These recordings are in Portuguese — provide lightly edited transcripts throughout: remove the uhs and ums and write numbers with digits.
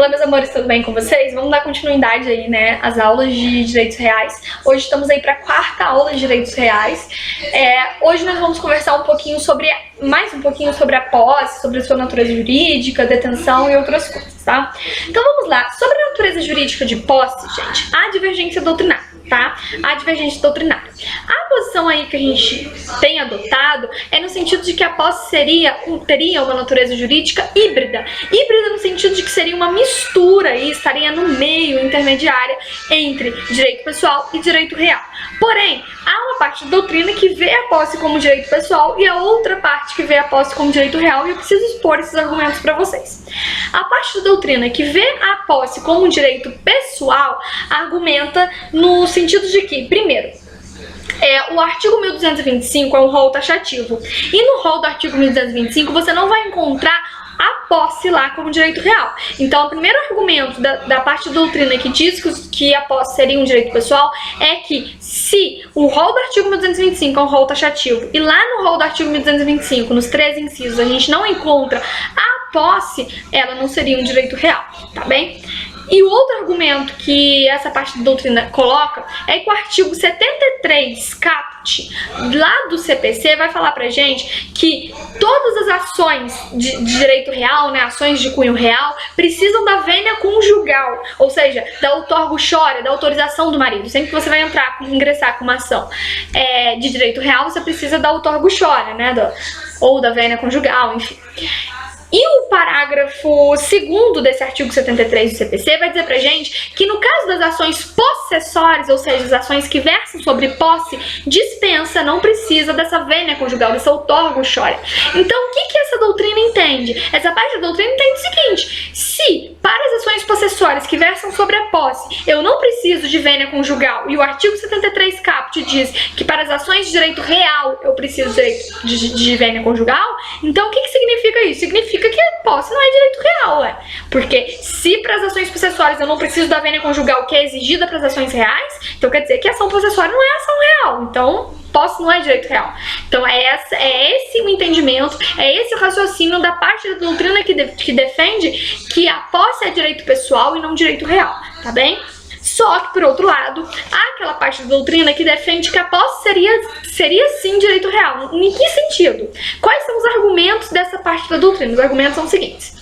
Olá, meus amores, tudo bem com vocês? Vamos dar continuidade aí, né, às aulas de direitos reais. Hoje estamos aí para a quarta aula de direitos reais. Hoje nós vamos conversar mais um pouquinho sobre a posse, sobre a sua natureza jurídica, detenção e outras coisas, tá? Então vamos lá. Sobre a natureza jurídica de posse, gente, há divergência doutrinária, tá? Há divergência doutrinária. A posição aí que a gente tem adotado é no sentido de que a posse teria uma natureza jurídica híbrida. Híbrida no sentido de que seria uma mistura e estaria no meio, intermediária, entre direito pessoal e direito real. Porém, há uma parte da doutrina que vê a posse como direito pessoal e a outra parte que vê a posse como direito real, e eu preciso expor esses argumentos para vocês. A parte da doutrina que vê a posse como direito pessoal argumenta no sentido de que, primeiro, o artigo 1225 é um rol taxativo, e no rol do artigo 1225 você não vai encontrar a posse lá como direito real. Então, o primeiro argumento da parte da doutrina que diz que a posse seria um direito pessoal é que se o rol do artigo 1225 é um rol taxativo e lá no rol do artigo 1225, nos 3 incisos, a gente não encontra a posse, ela não seria um direito real, tá bem? E o outro argumento que essa parte da doutrina coloca é que o artigo 73, caput, lá do CPC, vai falar pra gente que todas as ações de direito real, né, ações de cunho real, precisam da vênia conjugal, ou seja, da outorga chora, da autorização do marido. Sempre que você vai ingressar com uma ação de direito real, você precisa da outorga chora, né, ou da vênia conjugal, enfim. E o parágrafo 2º desse artigo 73 do CPC vai dizer pra gente que no caso das ações possessórias, ou seja, as ações que versam sobre posse, dispensa, não precisa dessa vênia conjugal, dessa outorga chora. Então, o que essa doutrina entende? Essa parte da doutrina entende o seguinte: se para as ações possessórias que versam sobre a posse eu não preciso de vênia conjugal, e o artigo 73 caput diz que para as ações de direito real eu preciso de vênia conjugal, então o que significa isso? Significa que a posse não é direito real, porque se para as ações possessórias eu não preciso da vênia conjugal que é exigida para as ações reais, então quer dizer que a ação possessória não é ação real, então posse não é direito real. Então é esse o entendimento, é esse o raciocínio da parte da doutrina que defende que a posse é direito pessoal e não direito real, tá bem? Só que, por outro lado, há aquela parte da doutrina que defende que a posse seria sim direito real. Em que sentido? Quais são os argumentos dessa parte da doutrina? Os argumentos são os seguintes.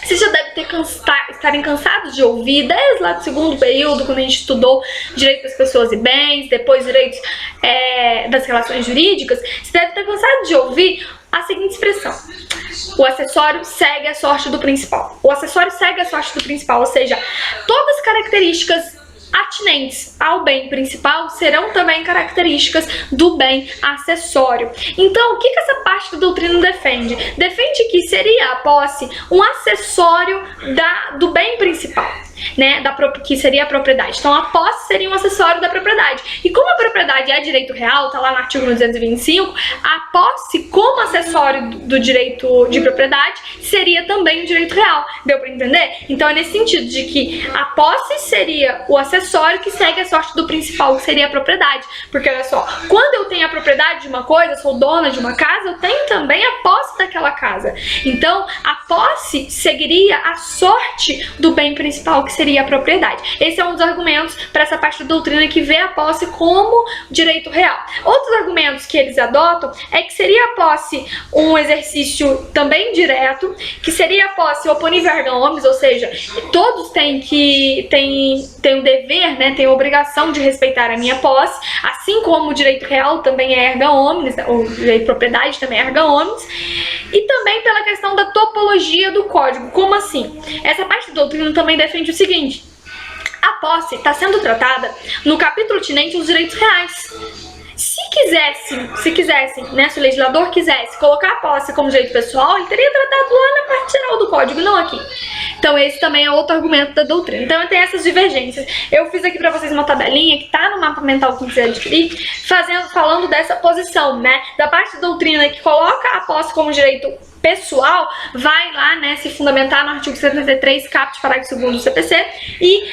Vocês já devem estarem cansados de ouvir, desde lá do 2º período, quando a gente estudou direito das pessoas e bens, depois direitos das relações jurídicas, você deve estar cansado de ouvir a seguinte expressão: o acessório segue a sorte do principal. O acessório segue a sorte do principal, ou seja, todas as características atinentes ao bem principal serão também características do bem acessório. Então, o que essa parte da doutrina defende? Defende que seria a posse um acessório do bem principal, né, que seria a propriedade. Então, a posse seria um acessório da propriedade. E como a propriedade é direito real, tá lá no artigo 225, a posse como acessório do direito de propriedade seria também o direito real. Deu pra entender? Então, é nesse sentido de que a posse seria o acessório que segue a sorte do principal, que seria a propriedade. Porque, olha só, quando eu tenho a propriedade de uma coisa, sou dona de uma casa, eu tenho também a posse daquela casa. Então, a posse seguiria a sorte do bem principal, que seria a propriedade. Esse é um dos argumentos para essa parte da doutrina que vê a posse como direito real. Outros argumentos que eles adotam é que seria a posse um exercício também direto, que seria a posse oponivo erga omnes, ou seja, todos têm o dever, né, têm a obrigação de respeitar a minha posse, assim como o direito real também é erga omnes, ou direito de propriedade também é erga omnes, e também pela questão da topologia do código. Como assim? Essa parte da doutrina também defende o seguinte: a posse está sendo tratada no capítulo tinente dos direitos reais. Se quisessem, né, se o legislador quisesse colocar a posse como direito pessoal, ele teria tratado lá na parte geral do código, não aqui. Então esse também é outro argumento da doutrina. Então tem essas divergências. Eu fiz aqui pra vocês uma tabelinha que tá no mapa mental que quiser adquirir, falando dessa posição, né, da parte da doutrina que coloca a posse como direito pessoal, vai lá, né, se fundamentar no artigo 73, caput, parágrafo 2º do CPC, e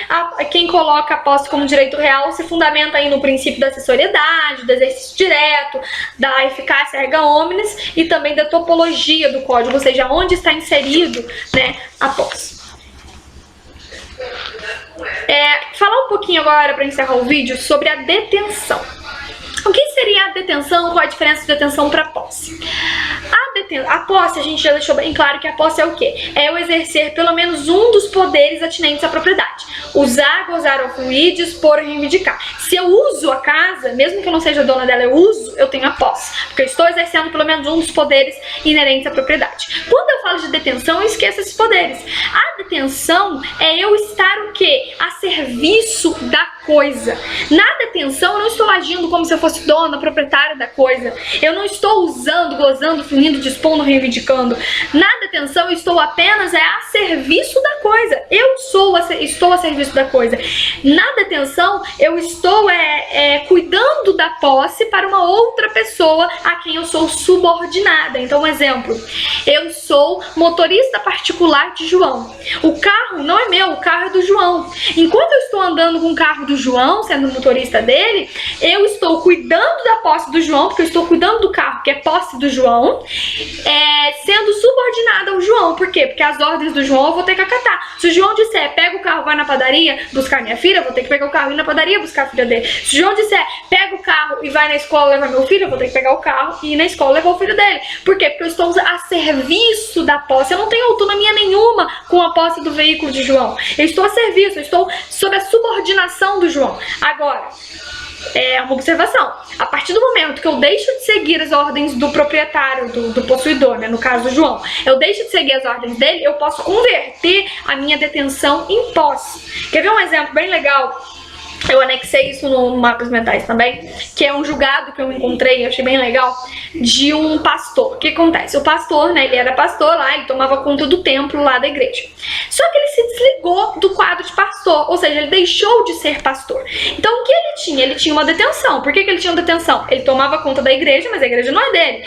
quem coloca a posse como direito real se fundamenta aí no princípio da acessoriedade, do exercício direto, da eficácia erga omnes e também da topologia do código, ou seja, onde está inserido, né, a posse. Falar um pouquinho agora, para encerrar o vídeo, sobre a detenção. O que seria a detenção? Qual a diferença de detenção para posse? A posse, a gente já deixou bem claro que a posse é o quê? É eu exercer pelo menos um dos poderes atinentes à propriedade. Usar, gozar ou fruir, dispor ou reivindicar. Se eu uso a casa, mesmo que eu não seja dona dela, eu uso, eu tenho a posse. Porque eu estou exercendo pelo menos um dos poderes inerentes à propriedade. Quando eu falo de detenção, eu esqueço esses poderes. A detenção é eu estar o quê? A serviço da coisa. Na detenção, eu não estou agindo como se eu fosse dona, proprietária da coisa. Eu não estou usando, gozando, fruindo, dispondo, reivindicando. Na detenção, eu estou apenas a serviço da coisa. Eu estou a serviço da coisa. Na detenção, eu estou cuidando da posse para uma outra pessoa a quem eu sou subordinada. Então, um exemplo. Eu sou motorista particular de João. O carro não é meu, o carro é do João. Enquanto eu estou andando com o carro do João, sendo motorista dele, eu estou cuidando da posse do João, porque eu estou cuidando do carro, que é posse do João, sendo subordinada ao João. Por quê? Porque as ordens do João eu vou ter que acatar. Se o João disser, pega o carro, vai na padaria buscar minha filha, eu vou ter que pegar o carro e ir na padaria buscar a filha dele. Se o João disser, pega o carro e vai na escola levar meu filho, eu vou ter que pegar o carro e ir na escola levar o filho dele. Por quê? Porque eu estou a serviço da posse. Eu não tenho autonomia nenhuma com a posse do veículo de João. Eu estou a serviço, eu estou sob a subordinação do João. Agora, uma observação. A partir do momento que eu deixo de seguir as ordens do proprietário, do possuidor, né, no caso do João, eu deixo de seguir as ordens dele, eu posso converter a minha detenção em posse. Quer ver um exemplo bem legal? Eu anexei isso no Mapas Mentais também, que é um julgado que eu encontrei, eu achei bem legal, de um pastor. O que acontece? O pastor, né, ele era pastor lá, ele tomava conta do templo lá da igreja. Só que ele se desligou do quadro de pastor, ou seja, ele deixou de ser pastor. Então o que ele tinha? Ele tinha uma detenção. Por que ele tinha uma detenção? Ele tomava conta da igreja, mas a igreja não é dele.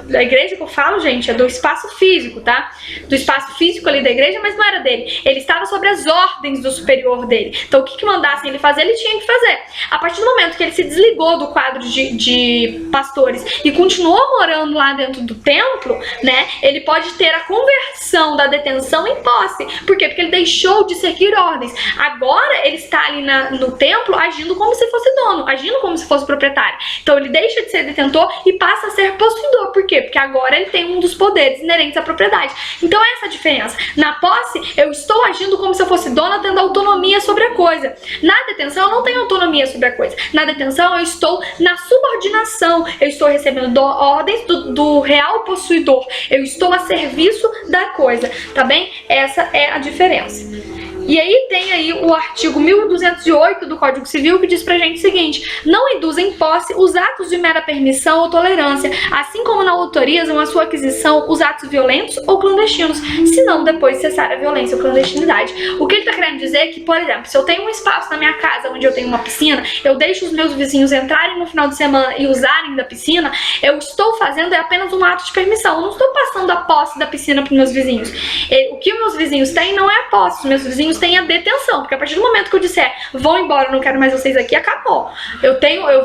Da igreja que eu falo, gente, é do espaço físico, tá? Do espaço físico ali da igreja, mas não era dele. Ele estava sobre as ordens do superior dele. Então o que mandassem ele fazer, ele tinha que fazer. A partir do momento que ele se desligou do quadro de pastores e continuou morando lá dentro do templo, né, ele pode ter a conversão da detenção em posse. Por quê? Porque ele deixou de seguir ordens. Agora ele está ali no templo agindo como se fosse dono, agindo como se fosse proprietário. Então ele deixa de ser detentor e passa a ser possuidor. Por quê? Porque agora ele tem um dos poderes inerentes à propriedade. Então essa é a diferença. Na posse, eu estou agindo como se eu fosse dona, tendo autonomia sobre a coisa. Na detenção, eu não tenho autonomia sobre a coisa. Na detenção, eu estou na subordinação. Eu estou recebendo ordens do real possuidor. Eu estou a serviço da coisa, tá bem? Essa é a diferença. E aí tem aí o artigo 1208 do Código Civil, que diz pra gente o seguinte: não induzem em posse os atos de mera permissão ou tolerância, assim como não autorizam a sua aquisição os atos violentos ou clandestinos, se não depois cessar a violência ou clandestinidade. O que ele tá querendo dizer é que, por exemplo, se eu tenho um espaço na minha casa onde eu tenho uma piscina, eu deixo os meus vizinhos entrarem no final de semana e usarem da piscina, eu estou fazendo apenas um ato de permissão. Eu não estou passando a posse da piscina para meus vizinhos. O que os meus vizinhos têm não é a posse, os meus vizinhos têm a detenção, porque a partir do momento que eu disser vão embora, eu não quero mais vocês aqui, acabou. Eu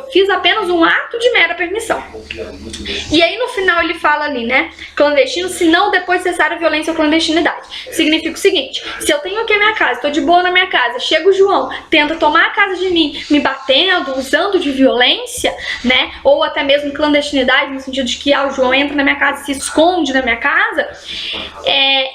fiz apenas um ato de mera permissão. E aí no final ele fala ali, né, clandestino, se não depois cessar a violência ou clandestinidade. Significa o seguinte: se eu tenho aqui a minha casa, estou de boa na minha casa, chega o João, tenta tomar a casa de mim, me batendo, usando de violência, né, ou até mesmo clandestinidade, no sentido de que o João entra na minha casa e se esconde na minha casa,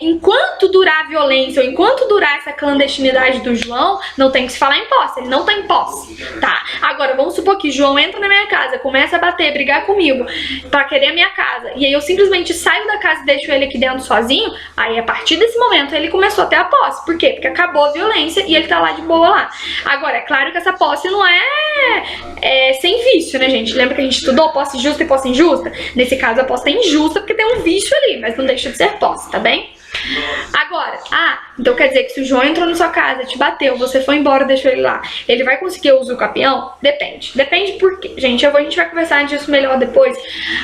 enquanto durar a violência ou enquanto durar essa clandestinidade do João, não tem que se falar em posse, ele não tem posse, tá? Agora, vamos supor que João entra na minha casa, começa a bater, brigar comigo pra querer a minha casa, e aí eu simplesmente saio da casa e deixo ele aqui dentro sozinho, aí a partir desse momento ele começou a ter a posse. Por quê? Porque acabou a violência e ele tá lá de boa lá. Agora, é claro que essa posse não é sem vício, né, gente? Lembra que a gente estudou posse justa e posse injusta? Nesse caso, a posse é injusta porque tem um vício ali, mas não deixa de ser posse, tá bem? Agora, então quer dizer que se o João entrou na sua casa, te bateu, você foi embora, deixou ele lá, ele vai conseguir usar o capião? Depende. Depende por quê? Gente, a gente vai conversar disso melhor depois,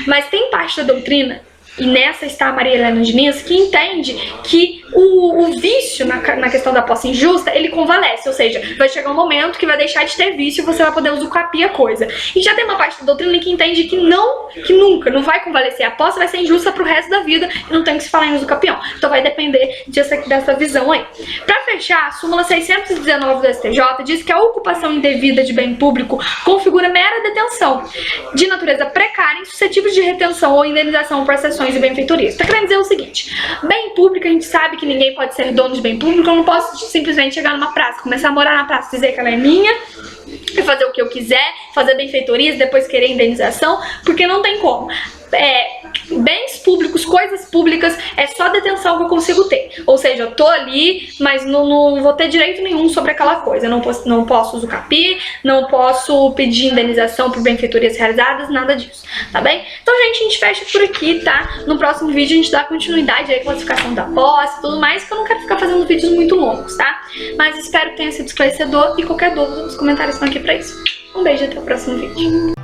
mas tem parte da doutrina, e nessa está a Maria Helena Diniz, que entende que o vício na questão da posse injusta, ele convalesce, ou seja, vai chegar um momento que vai deixar de ter vício e você vai poder usucapir a coisa. E já tem uma parte da doutrina que entende que nunca, não vai convalescer. A posse vai ser injusta pro resto da vida e não tem que se falar em usucapião. Então vai depender dessa visão aí. Pra fechar, a súmula 619 do STJ diz que a ocupação indevida de bem público configura mera detenção de natureza precária, insuscetível de retenção ou indenização por sessões e benfeitorias. Tá querendo dizer o seguinte: bem público, a gente sabe que ninguém pode ser dono de bem público. Eu não posso simplesmente chegar numa praça, começar a morar na praça, dizer que ela é minha e fazer o que eu quiser, fazer benfeitorias, depois querer indenização, porque não tem como. Bens públicos, coisas públicas, é só detenção que eu consigo ter. Ou seja, eu tô ali, mas não vou ter direito nenhum sobre aquela coisa. Eu não posso usucapir, não posso pedir indenização por benfeitorias realizadas, nada disso, tá bem? Então, gente, a gente fecha por aqui, tá? No próximo vídeo a gente dá continuidade aí, classificação da posse e tudo mais, que eu não quero ficar fazendo vídeos muito longos, tá? Mas espero que tenha sido esclarecedor e qualquer dúvida nos comentários estão aqui pra isso. Um beijo e até o próximo vídeo.